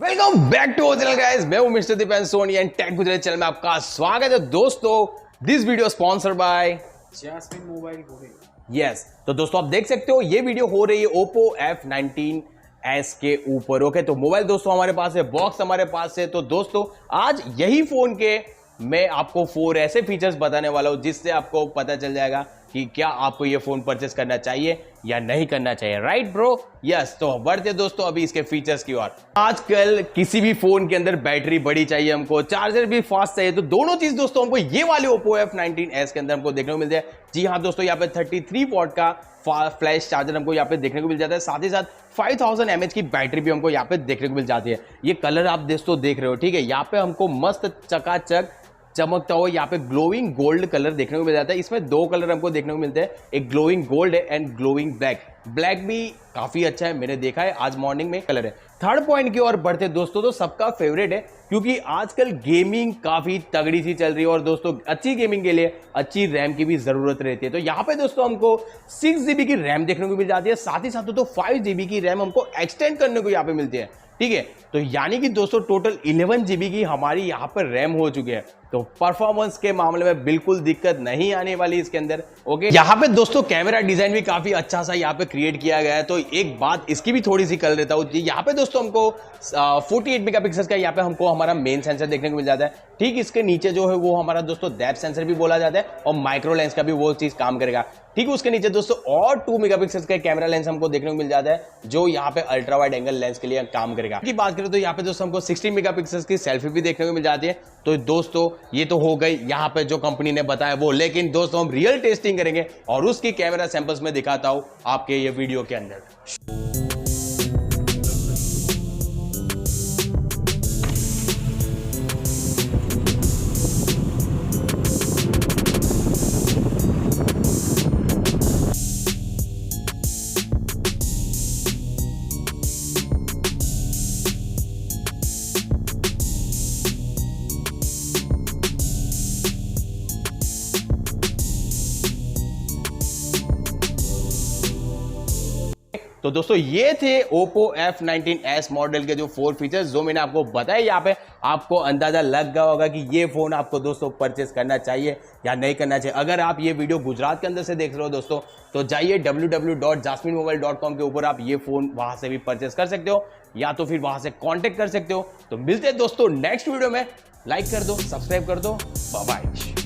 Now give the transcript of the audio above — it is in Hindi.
Welcome back to channel guys, मैं हूं mister Dipen Soni and tech Gujarati channel में आपका स्वागत है। दोस्तों this video sponsored by Jasmine mobile. Yes, तो दोस्तों आप देख सकते हो ये वीडियो हो रही है Oppo F19s के ऊपर। ओके, तो मोबाइल दोस्तों हमारे पास है, बॉक्स हमारे पास है। तो दोस्तों आज यही फोन के मैं आपको 4 ऐसे फीचर्स बताने वाला हूं जिससे आपको पता चल जाएगा कि क्या आपको ये फोन परचेस करना चाहिए या नहीं करना चाहिए। Right bro? यस। तो बढ़ते दोस्तों अभी इसके फीचर्स की ओर। आजकल किसी भी फोन के अंदर बैटरी बड़ी चाहिए हमको, चार्जर भी फास्ट चाहिए, तो दोनों चीज दोस्तों हमको ये वाले Oppo F19s के अंदर हमको देखने को मिलते हैं। जी हाँ दोस्तों, यहाँ पे 33 वॉट का फ्लैश चार्जर हमको यहाँ पे देखने को मिल जाता है, साथ ही साथ 5000 mAh की बैटरी भी हमको यहाँ पे देखने को मिल जाती है। ये कलर आप दोस्तों देख रहे हो, ठीक है, यहाँ पे हमको मस्त चकाचक चमकता हुआ यहाँ पे ग्लोइंग गोल्ड कलर देखने को मिल जाता है। इसमें 2 कलर हमको देखने को मिलते हैं, एक ग्लोइंग गोल्ड है एंड ग्लोइंग ब्लैक। ब्लैक भी काफी अच्छा है, मैंने देखा है, आज मॉर्निंग में कलर है। थर्ड पॉइंट की ओर बढ़ते दोस्तों, तो सबका फेवरेट है क्योंकि आजकल गेमिंग काफी तगड़ी सी चल रही है और दोस्तों अच्छी गेमिंग के लिए अच्छी रैम की भी जरूरत रहती है। तो यहाँ पे दोस्तों हमको 6 GB की रैम देखने को मिल जाती है, साथ ही साथ तो 5 GB की रैम हमको एक्सटेंड करने को यहाँ पे मिलती है, ठीक है। तो यानी कि दोस्तों टोटल 11 GB की हमारी यहाँ पर रैम हो चुकी है। तो परफॉर्मेंस के मामले में बिल्कुल दिक्कत नहीं आने वाली इसके अंदर। ओके, यहाँ पे दोस्तों कैमरा डिजाइन भी काफी अच्छा सा यहाँ पे क्रिएट किया गया है। तो एक बात इसकी भी थोड़ी सी कर देता हूँ, यहाँ पे दोस्तों हमको 48 मेगापिक्सल का यहाँ पे हमको हमारा मेन सेंसर देखने को मिल जाता है। ठीक इसके नीचे जो है वो हमारा दोस्तों डेप्थ सेंसर भी बोला जाता है और माइक्रो लेंस का भी वो चीज काम करेगा। ठीक, उसके नीचे दोस्तों और 2 मेगापिक्सल का कैमरा लेंस हमको देखने को मिल जाता है जो यहाँ पे अल्ट्रा वाइड एंगल लेंस के लिए काम करेगा। की बात करें तो यहाँ पे दोस्तों हमको 16 मेगापिक्सल की सेल्फी भी देखने को मिल जाती है। तो दोस्तों ये तो हो गई यहाँ पे जो कंपनी ने बताया वो, लेकिन दोस्तों हम रियल टेस्टिंग करेंगे और उसकी कैमरा सैंपल्स में दिखाता हूं आपके ये वीडियो के अंदर। तो दोस्तों ये थे Oppo F19s मॉडल के जो 4 फीचर्स जो मैंने आपको बताया। यहाँ पे आपको अंदाजा लग गया होगा कि ये फोन आपको दोस्तों परचेस करना चाहिए या नहीं करना चाहिए। अगर आप ये वीडियो गुजरात के अंदर से देख रहे हो दोस्तों, तो जाइए www.jasminmobile.com के ऊपर, आप ये फोन वहां से भी परचेस कर सकते हो या तो फिर वहां से कॉन्टेक्ट कर सकते हो। तो मिलते हैं दोस्तों नेक्स्ट वीडियो में। लाइक कर दो, सब्सक्राइब कर दो, बाय बाय।